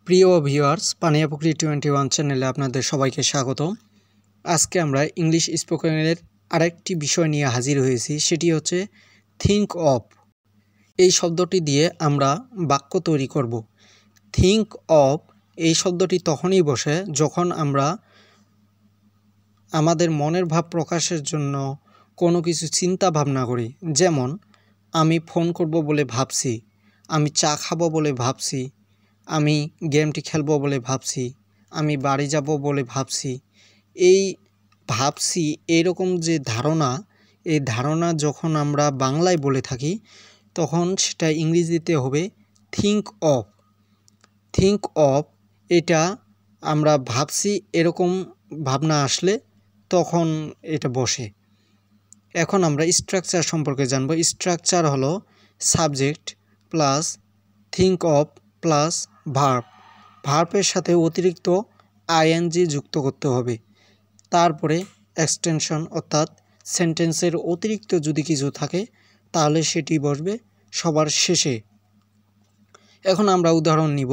প্রিয় ভিউয়ার্স, পানিয়াপুকুরি 21 চ্যানেলে আপনাদের সবাইকে স্বাগত। আজকে আমরা ইংলিশ স্পোকেনের আরেকটি বিষয় নিয়ে হাজির হয়েছি, সেটি হচ্ছে থিঙ্ক অফ। এই শব্দটি দিয়ে আমরা বাক্য তৈরি করব। থিঙ্ক অফ এই শব্দটি তখনই বসে যখন আমরা আমাদের মনের ভাব প্রকাশের জন্য কোনো কিছু চিন্তা ভাবনা করি। যেমন, আমি ফোন করব বলে ভাবছি, আমি চা খাবো বলে ভাবছি, আমি গেমটি খেলবো বলে ভাবছি, আমি বাড়ি যাব বলে ভাবছি। এই ভাবছি এরকম যে ধারণা, এই ধারণা যখন আমরা বাংলায় বলে থাকি তখন সেটা ইংরেজিতে হবে থিঙ্ক অফ। থিঙ্ক অফ এটা আমরা ভাবছি এরকম ভাবনা আসলে তখন এটা বসে। এখন আমরা স্ট্রাকচার সম্পর্কে জানব। স্ট্রাকচার হলো subject plus think of plus verb. ভার্বের সাথে অতিরিক্ত আইএনজি যুক্ত করতে হবে। তারপরে এক্সটেনশন অর্থাৎ সেন্টেন্সের অতিরিক্ত যদি কিছু থাকে তাহলে সেটি বসবে সবার শেষে। এখন আমরা উদাহরণ নিব।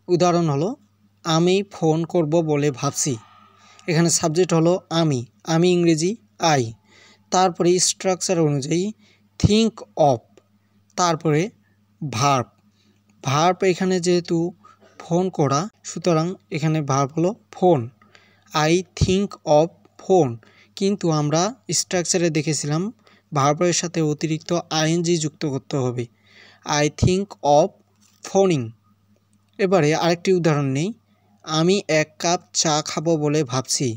উদাহরণ হলো, আমি ফোন করব বলে ভাবছি। এখানে সাবজেক্ট হলো আমি ইংরেজি আই। তারপরে স্ট্রাকচার অনুযায়ী থিঙ্ক অফ, তারপরে ভার্ব। ভার্ব এখানে যেহেতু ফোন করা, সুতরাং এখানে ভার্ব হলো phone. I think of phone, কিন্তু আমরা স্ট্রাকচারে দেখেছিলাম ভার্বের সাথে অতিরিক্ত আইএনজি যুক্ত করতে হবে। I think of phoning. এবারে আরেকটি উদাহরণ নেই। আমি এক কাপ চা খাবো বলে ভাবছি।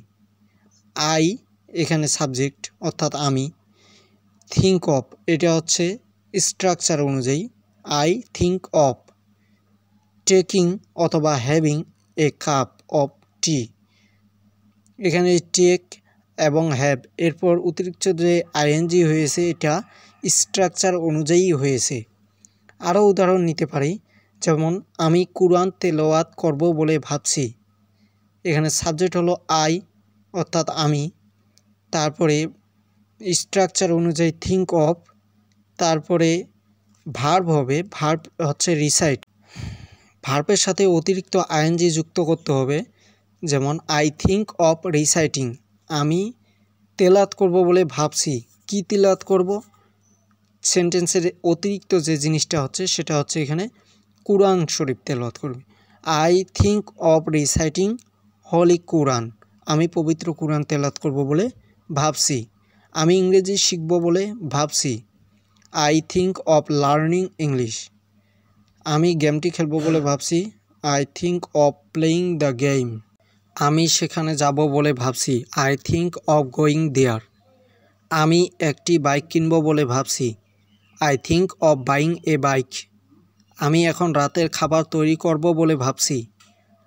আই এখানে সাবজেক্ট অর্থাৎ আমি। থিঙ্ক অফ এটা হচ্ছে স্ট্রাকচার অনুযায়ী আই থিঙ্ক অফ টেকিং অথবা হ্যাভিং এ কাপ অফ টি। এখানে টেক এবং হ্যাভ এরপর অতিরিক্ত যে আইএনজি হয়েছে এটা স্ট্রাকচার অনুযায়ী হয়েছে। আরও উদাহরণ নিতে পারি, যেমন আমি কুরআন তেলাওয়াত করব বলে ভাবছি। এখানে সাবজেক্ট হলো আই অর্থাৎ আমি। তারপরে স্ট্রাকচার অনুযায়ী থিঙ্ক অফ, তারপরে ভার্ব হবে, ভার্ব হচ্ছে রিসাইট। ভার্বের সাথে অতিরিক্ত আইএনজি যুক্ত করতে হবে। যেমন আই থিঙ্ক অফ রিসাইটিং, আমি তেলাওয়াত করব বলে ভাবছি। কি তেলাওয়াত করব? সেন্টেন্সের অতিরিক্ত যে জিনিসটা হচ্ছে সেটা হচ্ছে এখানে কুরআন শরীফ তেলাওয়াত করবে। আই থিঙ্ক অফ রিসাইটিং হলি কুরআন, আমি পবিত্র কুরআন তেলাওয়াত করব বলে ভাবছি। আমি ইংরেজি শিখব বলে ভাবছি। I think of learning English, আমি গেমটি খেলবো বলে ভাবছি। I think of playing the game, আমি সেখানে যাব বলে ভাবছি। I think of going there, আমি একটি বাইক কিনবো বলে ভাবছি। I think of buying a bike, আমি এখন রাতের খাবার তৈরি করব বলে ভাবছি।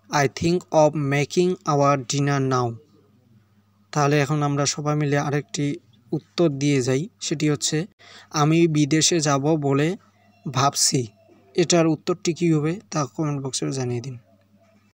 I think of making our dinner now. তাহলে এখন আমরা সবাই মিলে আরেকটি উত্তর দিয়ে যাই, সেটি হচ্ছে আমি বিদেশে যাব বলে ভাবছি। এটার উত্তরটি কী হবে তা কমেন্ট বক্সে জানিয়ে দিন।